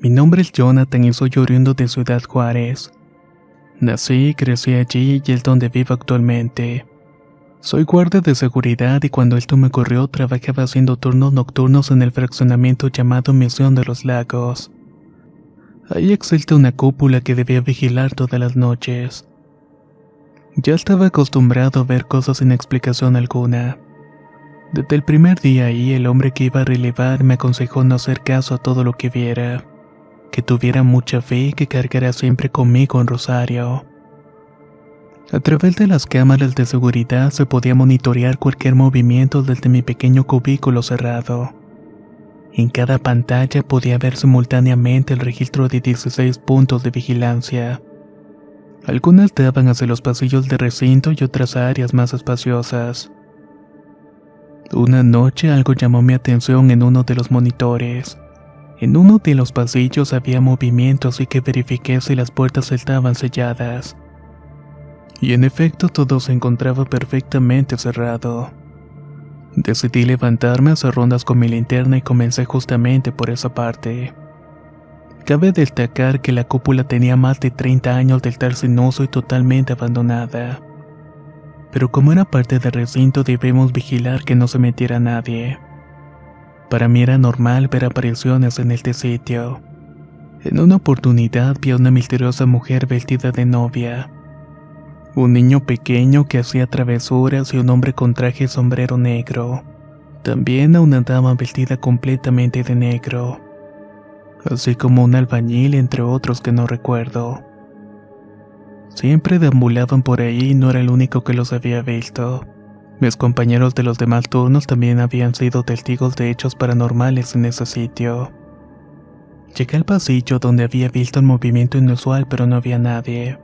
Mi nombre es Jonathan y soy oriundo de Ciudad Juárez. Nací y crecí allí y es donde vivo actualmente. Soy guardia de seguridad y cuando esto me ocurrió trabajaba haciendo turnos nocturnos en el fraccionamiento llamado Misión de los Lagos. Ahí existe una cúpula que debía vigilar todas las noches. Ya estaba acostumbrado a ver cosas sin explicación alguna. Desde el primer día ahí, el hombre que iba a relevar me aconsejó no hacer caso a todo lo que viera, que tuviera mucha fe y que cargara siempre conmigo un rosario. A través de las cámaras de seguridad se podía monitorear cualquier movimiento desde mi pequeño cubículo cerrado. En cada pantalla podía ver simultáneamente el registro de 16 puntos de vigilancia. Algunas daban hacia los pasillos de recinto y otras a áreas más espaciosas. Una noche algo llamó mi atención en uno de los monitores. En uno de los pasillos había movimiento, así que verifiqué si las puertas estaban selladas. Y en efecto todo se encontraba perfectamente cerrado. Decidí levantarme a hacer rondas con mi linterna y comencé justamente por esa parte. Cabe destacar que la cúpula tenía más de 30 años de estar sin uso y totalmente abandonada. Pero como era parte del recinto debemos vigilar que no se metiera nadie. Para mí era normal ver apariciones en este sitio. En una oportunidad vi a una misteriosa mujer vestida de novia, un niño pequeño que hacía travesuras y un hombre con traje y sombrero negro. También a una dama vestida completamente de negro, así como un albañil entre otros que no recuerdo. Siempre deambulaban por ahí y no era el único que los había visto. Mis compañeros de los demás turnos también habían sido testigos de hechos paranormales en ese sitio. Llegué al pasillo donde había visto un movimiento inusual pero no había nadie.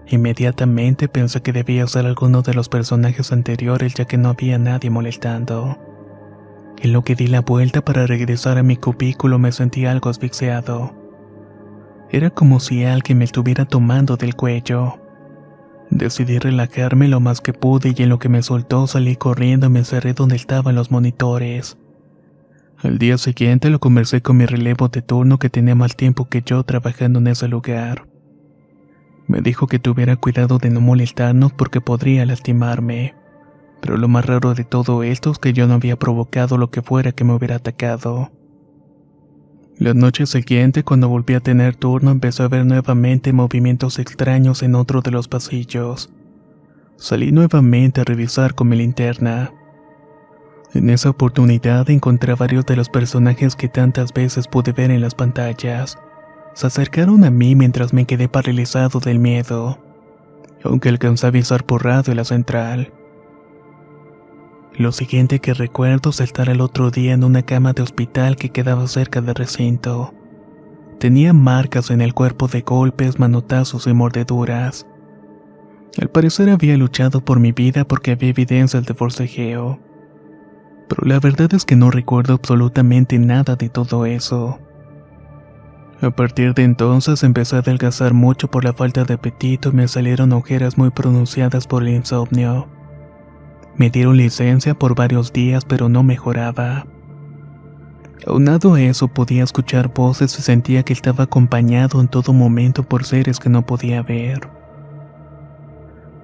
Inmediatamente pensé que debía ser alguno de los personajes anteriores ya que no había nadie molestando. En lo que di la vuelta para regresar a mi cubículo me sentí algo asfixiado. Era como si alguien me estuviera tomando del cuello. Decidí relajarme lo más que pude y en lo que me soltó salí corriendo y me encerré donde estaban los monitores. Al día siguiente lo conversé con mi relevo de turno que tenía más tiempo que yo trabajando en ese lugar. Me dijo que tuviera cuidado de no molestarnos porque podría lastimarme. Pero lo más raro de todo esto es que yo no había provocado lo que fuera que me hubiera atacado. La noche siguiente, cuando volví a tener turno, empecé a ver nuevamente movimientos extraños en otro de los pasillos. Salí nuevamente a revisar con mi linterna. En esa oportunidad encontré a varios de los personajes que tantas veces pude ver en las pantallas. Se acercaron a mí mientras me quedé paralizado del miedo, aunque alcancé a avisar por radio la central. Lo siguiente que recuerdo es estar el otro día en una cama de hospital que quedaba cerca del recinto. Tenía marcas en el cuerpo de golpes, manotazos y mordeduras. Al parecer había luchado por mi vida porque había evidencias de forcejeo. Pero la verdad es que no recuerdo absolutamente nada de todo eso. A partir de entonces empecé a adelgazar mucho por la falta de apetito y me salieron ojeras muy pronunciadas por el insomnio. Me dieron licencia por varios días pero no mejoraba. Aunado a eso podía escuchar voces y sentía que estaba acompañado en todo momento por seres que no podía ver.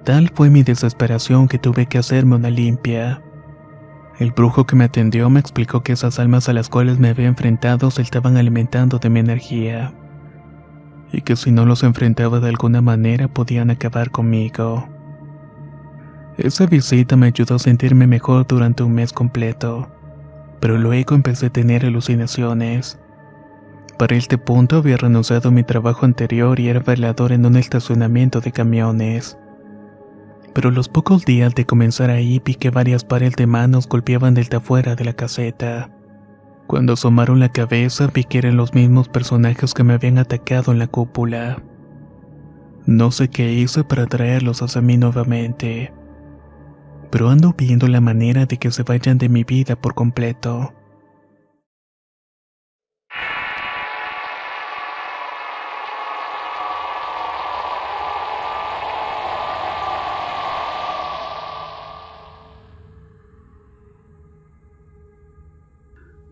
Tal fue mi desesperación que tuve que hacerme una limpia. El brujo que me atendió me explicó que esas almas a las cuales me había enfrentado se estaban alimentando de mi energía, y que si no los enfrentaba de alguna manera podían acabar conmigo. Esa visita me ayudó a sentirme mejor durante un mes completo, pero luego empecé a tener alucinaciones. Para este punto había renunciado a mi trabajo anterior y era velador en un estacionamiento de camiones. Pero los pocos días de comenzar ahí vi que varias pares de manos golpeaban desde afuera de la caseta. Cuando asomaron la cabeza vi que eran los mismos personajes que me habían atacado en la cúpula. No sé qué hice para traerlos hacia mí nuevamente, pero ando viendo la manera de que se vayan de mi vida por completo.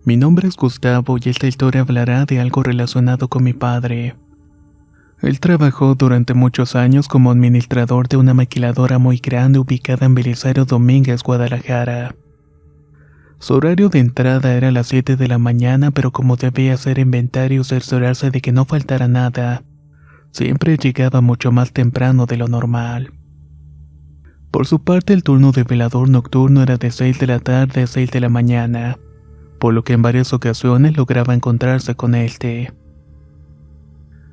Mi nombre es Gustavo y esta historia hablará de algo relacionado con mi padre. Él trabajó durante muchos años como administrador de una maquiladora muy grande ubicada en Belisario Domínguez, Guadalajara. Su horario de entrada era a las 7 de la mañana, pero como debía hacer inventario y cerciorarse de que no faltara nada, siempre llegaba mucho más temprano de lo normal. Por su parte, el turno de velador nocturno era de 6 de la tarde a 6 de la mañana, por lo que en varias ocasiones lograba encontrarse con este.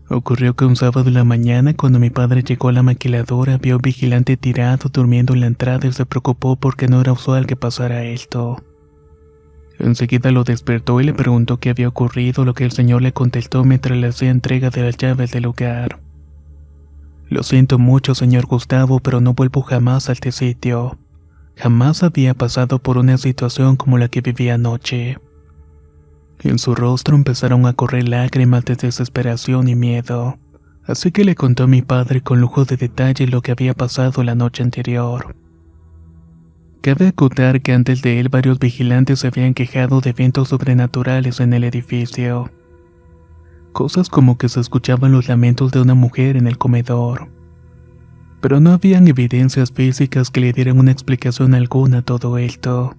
Ocurrió que un sábado en la mañana, cuando mi padre llegó a la maquiladora, vio a un vigilante tirado durmiendo en la entrada y se preocupó porque no era usual que pasara esto. Enseguida lo despertó y le preguntó qué había ocurrido, lo que el señor le contestó mientras le hacía entrega de las llaves del lugar. Lo siento mucho, señor Gustavo, pero no vuelvo jamás a este sitio. Jamás había pasado por una situación como la que viví anoche. En su rostro empezaron a correr lágrimas de desesperación y miedo, así que le contó a mi padre con lujo de detalle lo que había pasado la noche anterior. Cabe acotar que antes de él varios vigilantes se habían quejado de eventos sobrenaturales en el edificio. Cosas como que se escuchaban los lamentos de una mujer en el comedor. Pero no habían evidencias físicas que le dieran una explicación alguna a todo esto.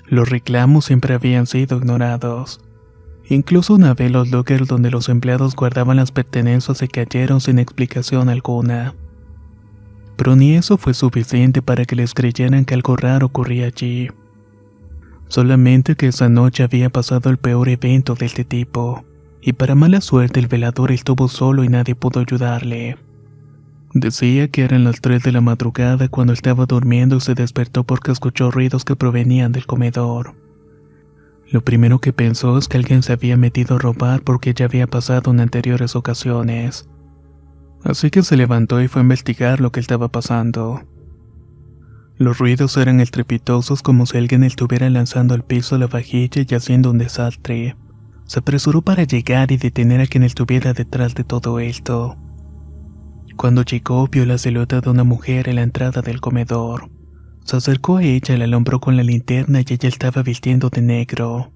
Los reclamos siempre habían sido ignorados. Incluso una vez los lockers donde los empleados guardaban las pertenencias se cayeron sin explicación alguna. Pero ni eso fue suficiente para que les creyeran que algo raro ocurría allí. Solamente que esa noche había pasado el peor evento de este tipo, y para mala suerte el velador estuvo solo y nadie pudo ayudarle. Decía que eran las 3 de la madrugada cuando estaba durmiendo y se despertó porque escuchó ruidos que provenían del comedor. Lo primero que pensó es que alguien se había metido a robar porque ya había pasado en anteriores ocasiones. Así que se levantó y fue a investigar lo que estaba pasando. Los ruidos eran estrepitosos, como si alguien estuviera lanzando al piso la vajilla y haciendo un desastre. Se apresuró para llegar y detener a quien estuviera detrás de todo esto. Cuando llegó, vio la silueta de una mujer en la entrada del comedor. Se acercó a ella y la alumbró con la linterna y ella estaba vistiendo de negro.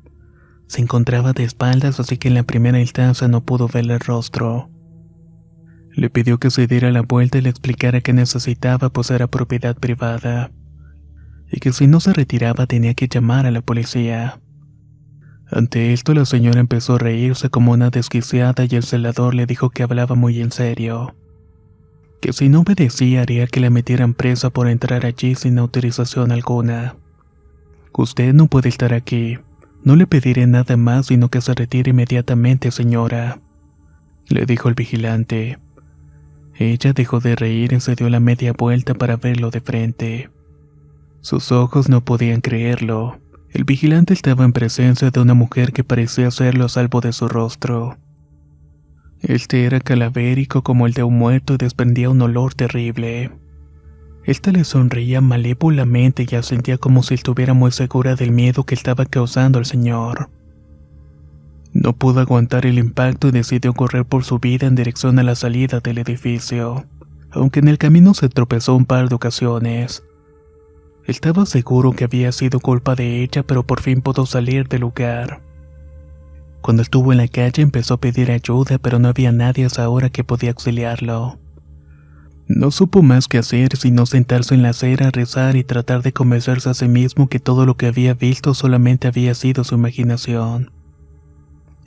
Se encontraba de espaldas, así que en la primera instancia no pudo verle el rostro. Le pidió que se diera la vuelta y le explicara que necesitaba, pues era propiedad privada, y que si no se retiraba tenía que llamar a la policía. Ante esto la señora empezó a reírse como una desquiciada y el celador le dijo que hablaba muy en serio. Que si no obedecía haría que la metieran presa por entrar allí sin autorización alguna. Usted no puede estar aquí. No le pediré nada más sino que se retire inmediatamente, señora, le dijo el vigilante. Ella dejó de reír y se dio la media vuelta para verlo de frente. Sus ojos no podían creerlo. El vigilante estaba en presencia de una mujer que parecía hacerlo a salvo de su rostro. Este era calavérico como el de un muerto y desprendía un olor terrible. Esta le sonreía malévolamente y sentía como si estuviera muy segura del miedo que estaba causando el señor. No pudo aguantar el impacto y decidió correr por su vida en dirección a la salida del edificio, aunque en el camino se tropezó un par de ocasiones. Estaba seguro que había sido culpa de ella, pero por fin pudo salir del lugar. Cuando estuvo en la calle empezó a pedir ayuda, pero no había nadie a esa hora que podía auxiliarlo. No supo más qué hacer sino sentarse en la acera, rezar y tratar de convencerse a sí mismo que todo lo que había visto solamente había sido su imaginación.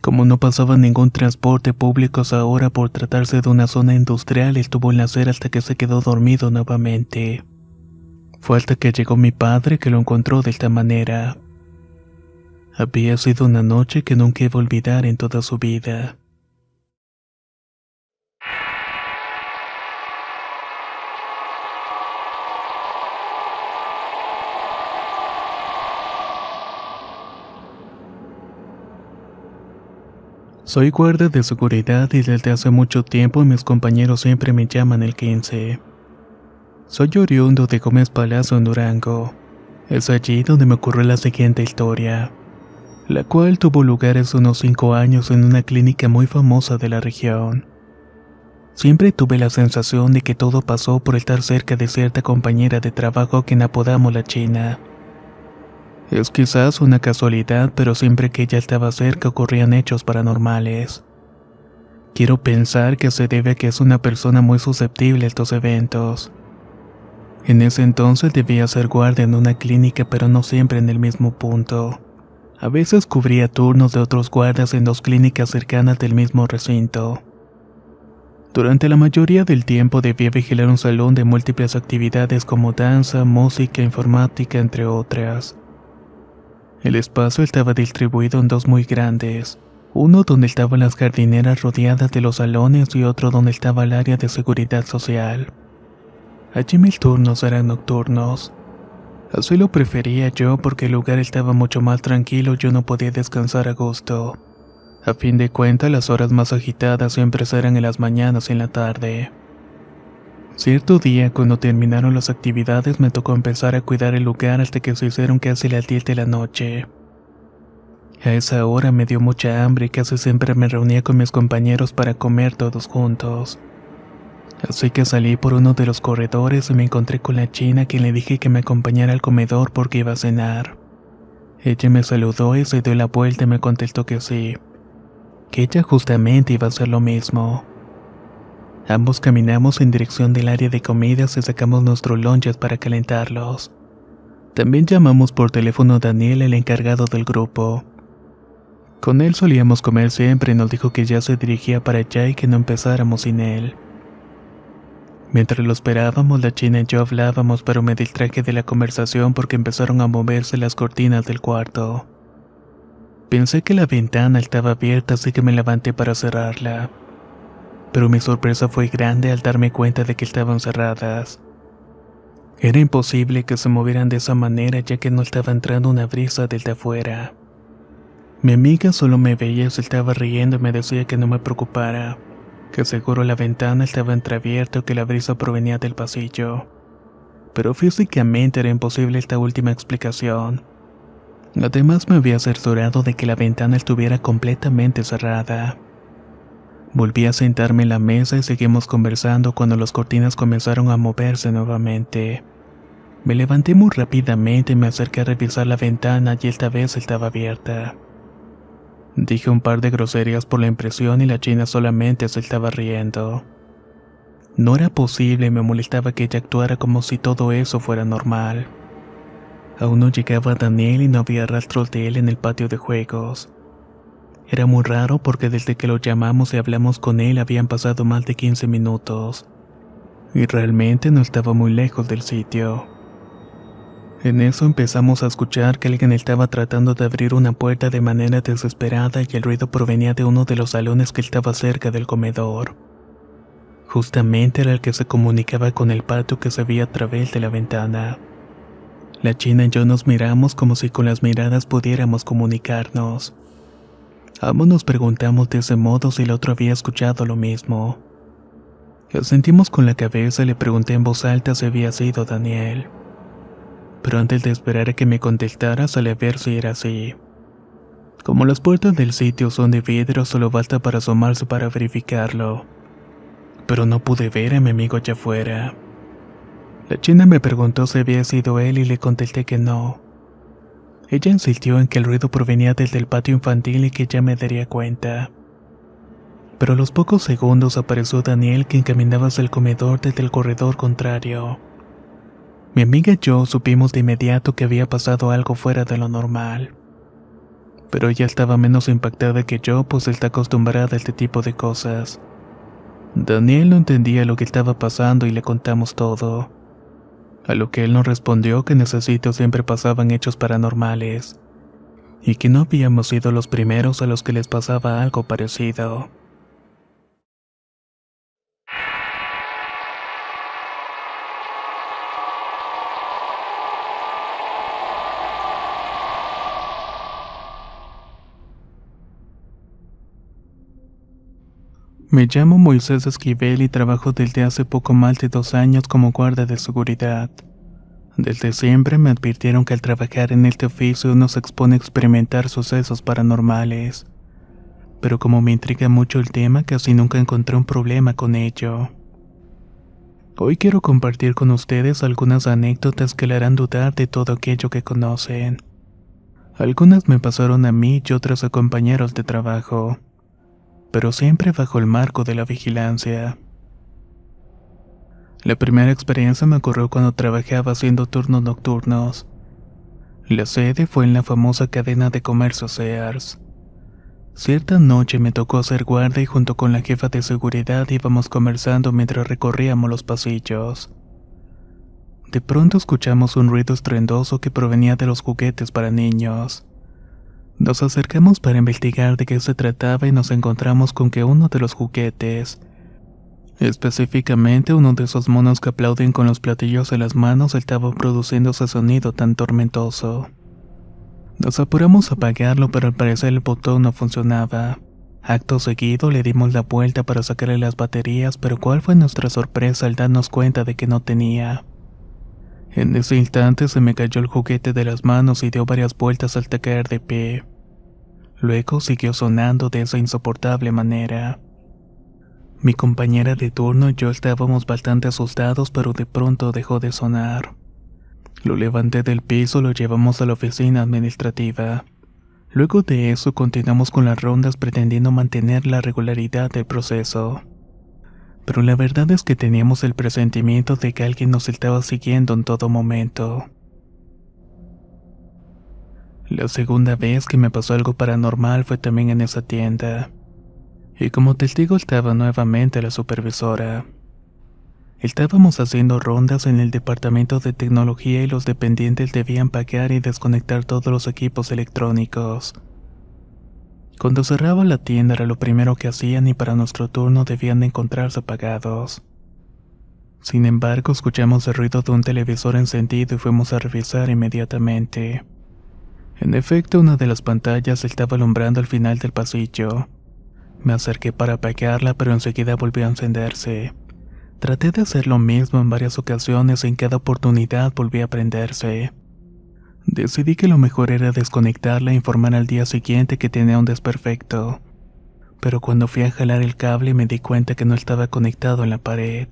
Como no pasaba ningún transporte público hasta ahora por tratarse de una zona industrial, estuvo en la acera hasta que se quedó dormido nuevamente. Fue hasta que llegó mi padre que lo encontró de esta manera. Había sido una noche que nunca iba a olvidar en toda su vida. Soy guardia de seguridad y desde hace mucho tiempo mis compañeros siempre me llaman el 15. Soy oriundo de Gómez Palacio en Durango. Es allí donde me ocurrió la siguiente historia, la cual tuvo lugar hace unos 5 años en una clínica muy famosa de la región. Siempre tuve la sensación de que todo pasó por estar cerca de cierta compañera de trabajo a quien apodamos la China. Es quizás una casualidad, pero siempre que ella estaba cerca ocurrían hechos paranormales. Quiero pensar que se debe a que es una persona muy susceptible a estos eventos. En ese entonces debía ser guardia en una clínica, pero no siempre en el mismo punto. A veces cubría turnos de otros guardias en 2 clínicas cercanas del mismo recinto. Durante la mayoría del tiempo debía vigilar un salón de múltiples actividades como danza, música, informática, entre otras. El espacio estaba distribuido en 2 muy grandes, uno donde estaban las jardineras rodeadas de los salones y otro donde estaba el área de seguridad social. Allí mis turnos eran nocturnos. Así lo prefería yo porque el lugar estaba mucho más tranquilo y yo no podía descansar a gusto. A fin de cuentas, las horas más agitadas siempre eran en las mañanas y en la tarde. Cierto día, cuando terminaron las actividades, me tocó empezar a cuidar el lugar hasta que se hicieron casi las 10 de la noche. A esa hora me dio mucha hambre y casi siempre me reunía con mis compañeros para comer todos juntos. Así que salí por uno de los corredores y me encontré con la china, a quien le dije que me acompañara al comedor porque iba a cenar. Ella me saludó y se dio la vuelta y me contestó que sí, que ella justamente iba a hacer lo mismo. Ambos caminamos en dirección del área de comidas y sacamos nuestros lonches para calentarlos. También llamamos por teléfono a Daniel, el encargado del grupo. Con él solíamos comer siempre y nos dijo que ya se dirigía para allá y que no empezáramos sin él. Mientras lo esperábamos, la china y yo hablábamos, pero me distraje de la conversación porque empezaron a moverse las cortinas del cuarto. Pensé que la ventana estaba abierta, así que me levanté para cerrarla. Pero mi sorpresa fue grande al darme cuenta de que estaban cerradas. Era imposible que se movieran de esa manera, ya que no estaba entrando una brisa desde afuera. Mi amiga solo me veía y se estaba riendo y me decía que no me preocupara, que seguro la ventana estaba entreabierta o que la brisa provenía del pasillo. Pero físicamente era imposible esta última explicación. Además me había cerciorado de que la ventana estuviera completamente cerrada. Volví a sentarme en la mesa y seguimos conversando cuando las cortinas comenzaron a moverse nuevamente. Me levanté muy rápidamente y me acerqué a revisar la ventana y esta vez estaba abierta. Dije un par de groserías por la impresión y la china solamente se estaba riendo. No era posible y me molestaba que ella actuara como si todo eso fuera normal. Aún no llegaba Daniel y no había rastros de él en el patio de juegos. Era muy raro porque desde que lo llamamos y hablamos con él habían pasado más de 15 minutos. Y realmente no estaba muy lejos del sitio. En eso empezamos a escuchar que alguien estaba tratando de abrir una puerta de manera desesperada y el ruido provenía de uno de los salones que estaba cerca del comedor. Justamente era el que se comunicaba con el patio que se veía a través de la ventana. La china y yo nos miramos como si con las miradas pudiéramos comunicarnos. Ambos nos preguntamos de ese modo si el otro había escuchado lo mismo. Asentimos con la cabeza y le pregunté en voz alta si había sido Daniel. Pero antes de esperar a que me contestara, salí a ver si era así. Como las puertas del sitio son de vidrio, solo basta para asomarse para verificarlo. Pero no pude ver a mi amigo allá afuera. La china me preguntó si había sido él y le contesté que no. Ella insistió en que el ruido provenía desde el patio infantil y que ya me daría cuenta. Pero a los pocos segundos apareció Daniel, quien caminaba hacia el comedor desde el corredor contrario. Mi amiga y yo supimos de inmediato que había pasado algo fuera de lo normal. Pero ella estaba menos impactada que yo, pues está acostumbrada a este tipo de cosas. Daniel no entendía lo que estaba pasando y le contamos todo. A lo que él nos respondió que en ese sitio siempre pasaban hechos paranormales, y que no habíamos sido los primeros a los que les pasaba algo parecido. Me llamo Moisés Esquivel y trabajo desde hace poco más de 2 años como guardia de seguridad. Desde siempre me advirtieron que al trabajar en este oficio uno se expone a experimentar sucesos paranormales. Pero como me intriga mucho el tema, casi nunca encontré un problema con ello. Hoy quiero compartir con ustedes algunas anécdotas que le harán dudar de todo aquello que conocen. Algunas me pasaron a mí y otras a compañeros de trabajo, pero siempre bajo el marco de la vigilancia. La primera experiencia me ocurrió cuando trabajaba haciendo turnos nocturnos. La sede fue en la famosa cadena de comercio Sears. Cierta noche me tocó hacer guardia y junto con la jefa de seguridad íbamos conversando mientras recorríamos los pasillos. De pronto escuchamos un ruido estruendoso que provenía de los juguetes para niños. Nos acercamos para investigar de qué se trataba y nos encontramos con que uno de los juguetes, específicamente uno de esos monos que aplauden con los platillos en las manos, estaba produciendo ese sonido tan tormentoso. Nos apuramos a apagarlo, pero al parecer el botón no funcionaba. Acto seguido le dimos la vuelta para sacarle las baterías, pero cuál fue nuestra sorpresa al darnos cuenta de que no tenía. En ese instante se me cayó el juguete de las manos y dio varias vueltas hasta caer de pie. Luego siguió sonando de esa insoportable manera. Mi compañera de turno y yo estábamos bastante asustados, pero de pronto dejó de sonar. Lo levanté del piso y lo llevamos a la oficina administrativa. Luego de eso continuamos con las rondas pretendiendo mantener la regularidad del proceso. Pero la verdad es que teníamos el presentimiento de que alguien nos estaba siguiendo en todo momento. La segunda vez que me pasó algo paranormal fue también en esa tienda. Y como testigo estaba nuevamente la supervisora. Estábamos haciendo rondas en el departamento de tecnología y los dependientes debían pagar y desconectar todos los equipos electrónicos. Cuando cerraba la tienda era lo primero que hacían y para nuestro turno debían de encontrarse apagados. Sin embargo, escuchamos el ruido de un televisor encendido y fuimos a revisar inmediatamente. En efecto, una de las pantallas estaba alumbrando al final del pasillo. Me acerqué para apagarla, pero enseguida volvió a encenderse. Traté de hacer lo mismo en varias ocasiones y en cada oportunidad volvió a prenderse. Decidí que lo mejor era desconectarla e informar al día siguiente que tenía un desperfecto. Pero cuando fui a jalar el cable me di cuenta que no estaba conectado en la pared.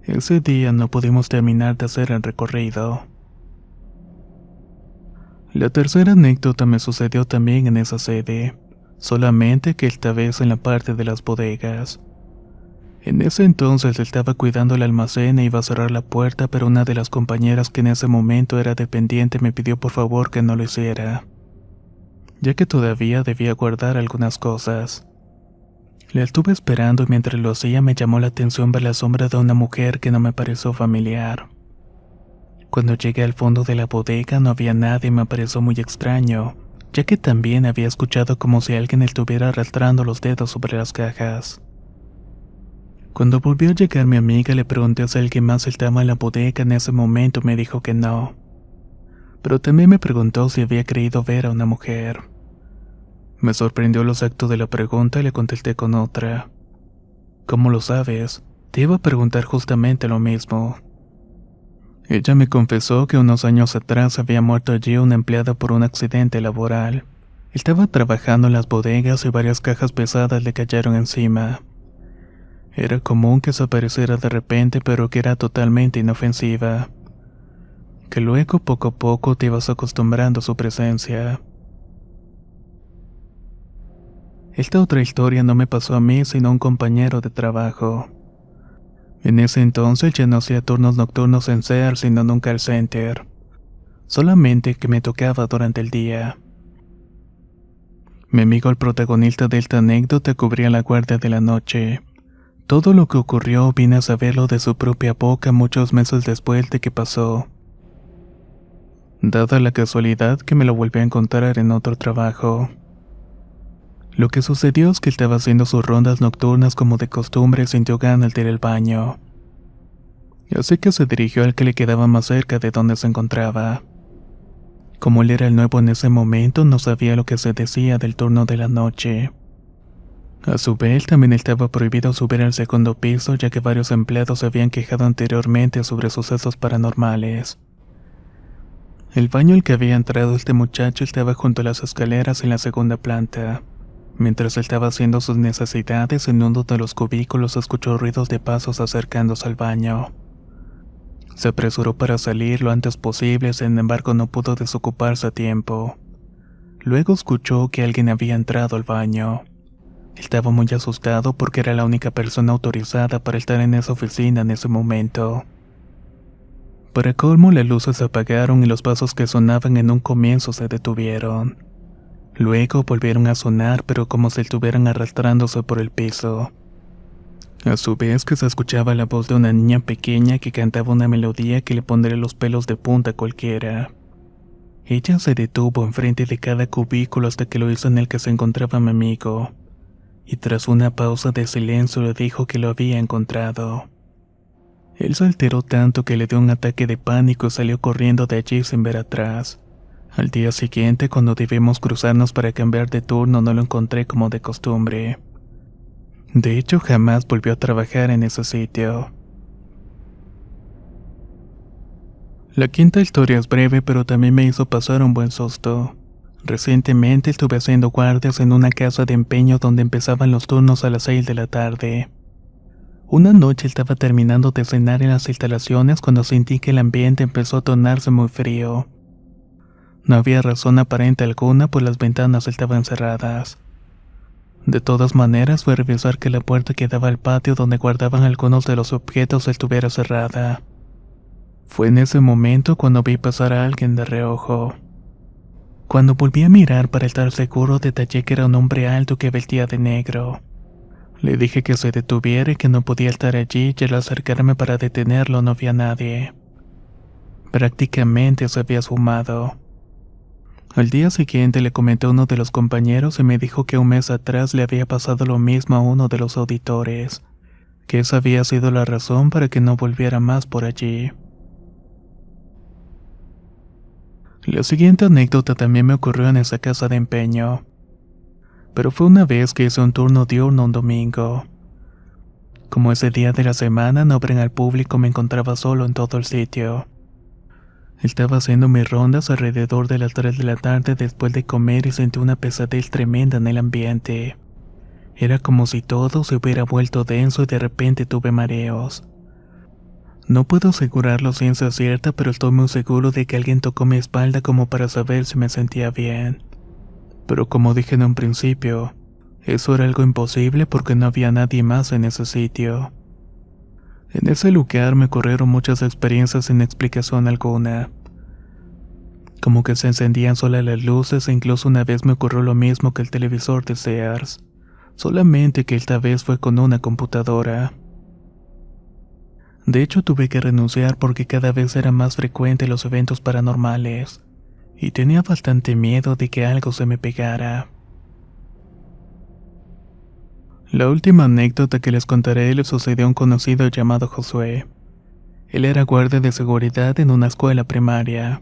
Ese día no pudimos terminar de hacer el recorrido. La tercera anécdota me sucedió también en esa sede, solamente que esta vez en la parte de las bodegas. En ese entonces estaba cuidando el almacén e iba a cerrar la puerta, pero una de las compañeras que en ese momento era dependiente me pidió por favor que no lo hiciera, ya que todavía debía guardar algunas cosas. La estuve esperando y mientras lo hacía me llamó la atención ver la sombra de una mujer que no me pareció familiar. Cuando llegué al fondo de la bodega no había nadie y me pareció muy extraño, ya que también había escuchado como si alguien estuviera arrastrando los dedos sobre las cajas. Cuando volvió a llegar mi amiga le pregunté si alguien más estaba en la bodega. En ese momento me dijo que no, pero también me preguntó si había creído ver a una mujer. Me sorprendió los actos de la pregunta y le contesté con otra. ¿Cómo lo sabes? Te iba a preguntar justamente lo mismo. Ella me confesó que unos años atrás había muerto allí una empleada por un accidente laboral. Estaba trabajando en las bodegas y varias cajas pesadas le cayeron encima. Era común que se apareciera de repente, pero que era totalmente inofensiva. Que luego poco a poco te ibas acostumbrando a su presencia. Esta otra historia no me pasó a mí, sino a un compañero de trabajo. En ese entonces ya no hacía turnos nocturnos en Sears, sino en un call center. Solamente que me tocaba durante el día. Mi amigo, el protagonista de esta anécdota, cubría la guardia de la noche. Todo lo que ocurrió vine a saberlo de su propia boca muchos meses después de que pasó. Dada la casualidad que me lo volví a encontrar en otro trabajo. Lo que sucedió es que estaba haciendo sus rondas nocturnas como de costumbre y sintió ganas de ir al baño. Así que se dirigió al que le quedaba más cerca de donde se encontraba. Como él era el nuevo en ese momento, no sabía lo que se decía del turno de la noche. A su vez, también estaba prohibido subir al segundo piso, ya que varios empleados se habían quejado anteriormente sobre sucesos paranormales. El baño al que había entrado este muchacho estaba junto a las escaleras en la segunda planta. Mientras estaba haciendo sus necesidades, en uno de los cubículos escuchó ruidos de pasos acercándose al baño. Se apresuró para salir lo antes posible, sin embargo no pudo desocuparse a tiempo. Luego escuchó que alguien había entrado al baño. Estaba muy asustado porque era la única persona autorizada para estar en esa oficina en ese momento. Para colmo, las luces se apagaron y los pasos que sonaban en un comienzo se detuvieron. Luego volvieron a sonar, pero como si estuvieran arrastrándose por el piso. A su vez que se escuchaba la voz de una niña pequeña que cantaba una melodía que le pondría los pelos de punta a cualquiera. Ella se detuvo enfrente de cada cubículo hasta que lo hizo en el que se encontraba mi amigo, y tras una pausa de silencio le dijo que lo había encontrado. Él se alteró tanto que le dio un ataque de pánico y salió corriendo de allí sin ver atrás. Al día siguiente, cuando debimos cruzarnos para cambiar de turno, no lo encontré como de costumbre. De hecho, jamás volvió a trabajar en ese sitio. La quinta historia es breve, pero también me hizo pasar un buen susto. Recientemente estuve haciendo guardias en una casa de empeño donde empezaban los turnos a las 6 de la tarde. Una noche estaba terminando de cenar en las instalaciones cuando sentí que el ambiente empezó a tornarse muy frío. No había razón aparente alguna, pues las ventanas estaban cerradas. De todas maneras, fui a revisar que la puerta que daba al patio donde guardaban algunos de los objetos estuviera cerrada. Fue en ese momento cuando vi pasar a alguien de reojo. Cuando volví a mirar para estar seguro, detallé que era un hombre alto que vestía de negro. Le dije que se detuviera y que no podía estar allí, y al acercarme para detenerlo no vi a nadie. Prácticamente se había esfumado. Al día siguiente le comenté a uno de los compañeros y me dijo que un mes atrás le había pasado lo mismo a uno de los auditores, que esa había sido la razón para que no volviera más por allí. La siguiente anécdota también me ocurrió en esa casa de empeño, pero fue una vez que hice un turno diurno un domingo. Como ese día de la semana no abren al público, me encontraba solo en todo el sitio. Estaba haciendo mis rondas alrededor de las 3 de la tarde después de comer y sentí una pesadez tremenda en el ambiente. Era como si todo se hubiera vuelto denso y de repente tuve mareos. No puedo asegurarlo ciencia cierta, pero estoy muy seguro de que alguien tocó mi espalda como para saber si me sentía bien. Pero como dije en un principio, eso era algo imposible porque no había nadie más en ese sitio. En ese lugar me ocurrieron muchas experiencias sin explicación alguna. Como que se encendían solas las luces e incluso una vez me ocurrió lo mismo que el televisor de Sears, solamente que esta vez fue con una computadora. De hecho tuve que renunciar porque cada vez eran más frecuentes los eventos paranormales, y tenía bastante miedo de que algo se me pegara. La última anécdota que les contaré le sucedió a un conocido llamado Josué. Él era guardia de seguridad en una escuela primaria.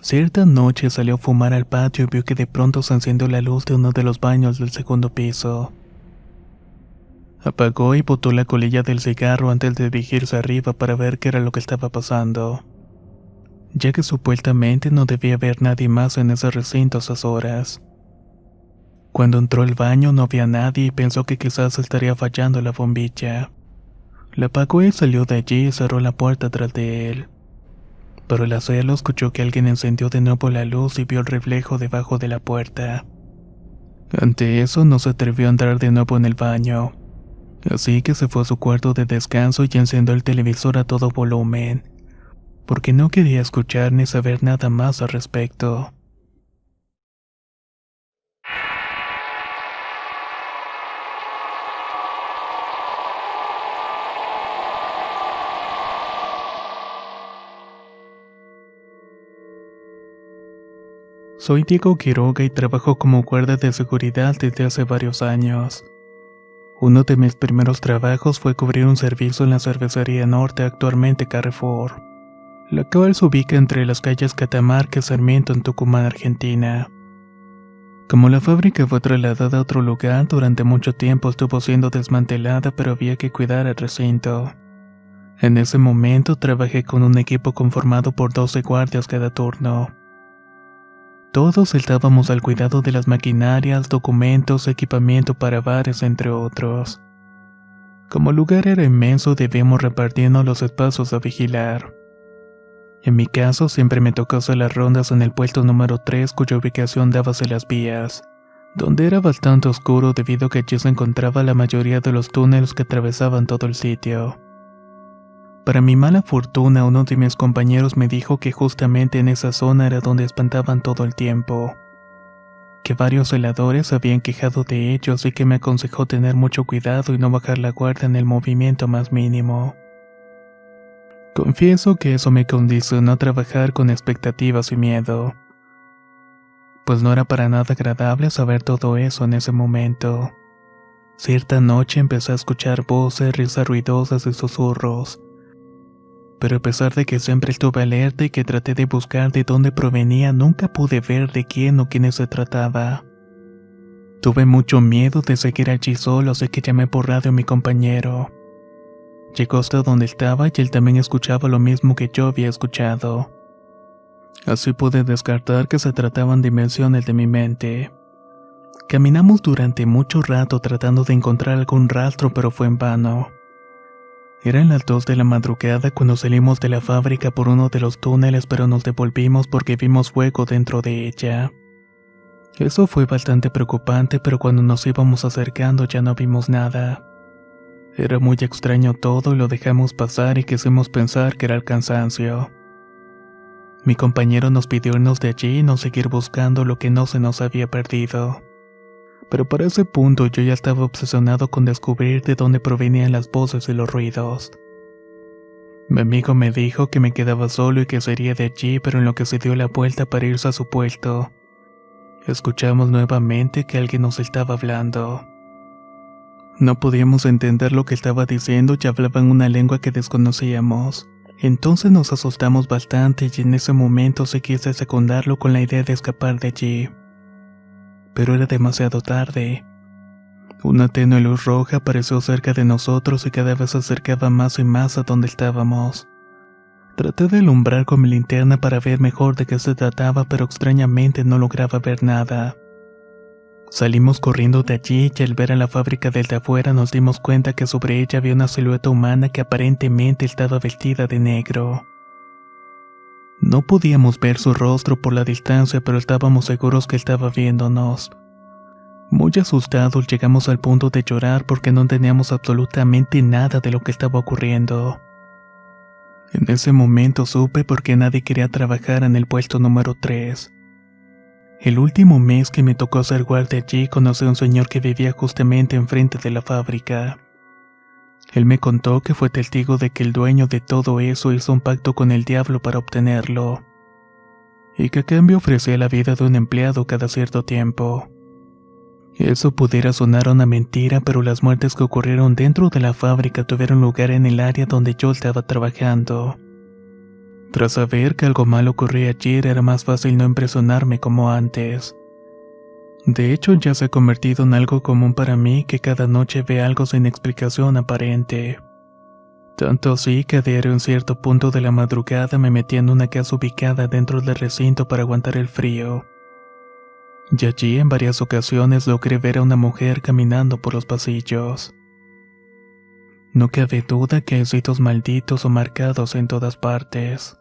Cierta noche salió a fumar al patio y vio que de pronto se encendió la luz de uno de los baños del segundo piso. Apagó y botó la colilla del cigarro antes de dirigirse arriba para ver qué era lo que estaba pasando, ya que supuestamente no debía haber nadie más en ese recinto a esas horas. Cuando entró al baño no había nadie y pensó que quizás estaría fallando la bombilla. La apagó y salió de allí y cerró la puerta tras de él. Pero al hacerlo escuchó que alguien encendió de nuevo la luz y vio el reflejo debajo de la puerta. Ante eso no se atrevió a entrar de nuevo en el baño, así que se fue a su cuarto de descanso y encendió el televisor a todo volumen, porque no quería escuchar ni saber nada más al respecto. Soy Diego Quiroga y trabajo como guardia de seguridad desde hace varios años. Uno de mis primeros trabajos fue cubrir un servicio en la cervecería Norte, actualmente Carrefour, la cual se ubica entre las calles Catamarca y Sarmiento en Tucumán, Argentina. Como la fábrica fue trasladada a otro lugar, durante mucho tiempo estuvo siendo desmantelada, pero había que cuidar el recinto. En ese momento trabajé con un equipo conformado por 12 guardias cada turno. Todos estábamos al cuidado de las maquinarias, documentos, equipamiento para bares, entre otros. Como el lugar era inmenso, debíamos repartirnos los espacios a vigilar. En mi caso, siempre me tocó hacer las rondas en el puesto número 3, cuya ubicación daba hacia las vías, donde era bastante oscuro debido a que allí se encontraba la mayoría de los túneles que atravesaban todo el sitio. Para mi mala fortuna, uno de mis compañeros me dijo que justamente en esa zona era donde espantaban todo el tiempo, que varios celadores se habían quejado de ello, así que me aconsejó tener mucho cuidado y no bajar la guardia en el movimiento más mínimo. Confieso que eso me condicionó a trabajar con expectativas y miedo, pues no era para nada agradable saber todo eso en ese momento. Cierta noche empecé a escuchar voces, risas ruidosas y susurros, pero a pesar de que siempre estuve alerta y que traté de buscar de dónde provenía, nunca pude ver de quién o quiénes se trataba. Tuve mucho miedo de seguir allí solo, así que llamé por radio a mi compañero. Llegó hasta donde estaba y él también escuchaba lo mismo que yo había escuchado. Así pude descartar que se trataban de invenciones de mi mente. Caminamos durante mucho rato tratando de encontrar algún rastro, pero fue en vano. Eran las 2 de la madrugada cuando salimos de la fábrica por uno de los túneles, pero nos devolvimos porque vimos fuego dentro de ella. Eso fue bastante preocupante, pero cuando nos íbamos acercando ya no vimos nada. Era muy extraño todo y lo dejamos pasar y quisimos pensar que era el cansancio. Mi compañero nos pidió irnos de allí y no seguir buscando lo que no se nos había perdido. Pero para ese punto yo ya estaba obsesionado con descubrir de dónde provenían las voces y los ruidos. Mi amigo me dijo que me quedaba solo y que sería de allí, pero en lo que se dio la vuelta para irse a su puesto, escuchamos nuevamente que alguien nos estaba hablando. No podíamos entender lo que estaba diciendo y hablaba en una lengua que desconocíamos. Entonces nos asustamos bastante y en ese momento se quise secundarlo con la idea de escapar de allí. Pero era demasiado tarde. Una tenue luz roja apareció cerca de nosotros y cada vez se acercaba más y más a donde estábamos. Traté de alumbrar con mi linterna para ver mejor de qué se trataba, pero extrañamente no lograba ver nada. Salimos corriendo de allí y al ver a la fábrica desde afuera nos dimos cuenta que sobre ella había una silueta humana que aparentemente estaba vestida de negro. No podíamos ver su rostro por la distancia, pero estábamos seguros que estaba viéndonos. Muy asustados llegamos al punto de llorar porque no entendíamos absolutamente nada de lo que estaba ocurriendo. En ese momento supe por qué nadie quería trabajar en el puesto número 3. El último mes que me tocó ser guardia allí conocí a un señor que vivía justamente enfrente de la fábrica. Él me contó que fue testigo de que el dueño de todo eso hizo un pacto con el diablo para obtenerlo, y que a cambio ofrecía la vida de un empleado cada cierto tiempo. Eso pudiera sonar una mentira, pero las muertes que ocurrieron dentro de la fábrica tuvieron lugar en el área donde yo estaba trabajando. Tras saber que algo malo ocurría allí, era más fácil no impresionarme como antes. De hecho, ya se ha convertido en algo común para mí que cada noche ve algo sin explicación aparente. Tanto así que a diario en cierto punto de la madrugada me metía en una casa ubicada dentro del recinto para aguantar el frío. Y allí en varias ocasiones logré ver a una mujer caminando por los pasillos. No cabe duda que hay sitios malditos o marcados en todas partes.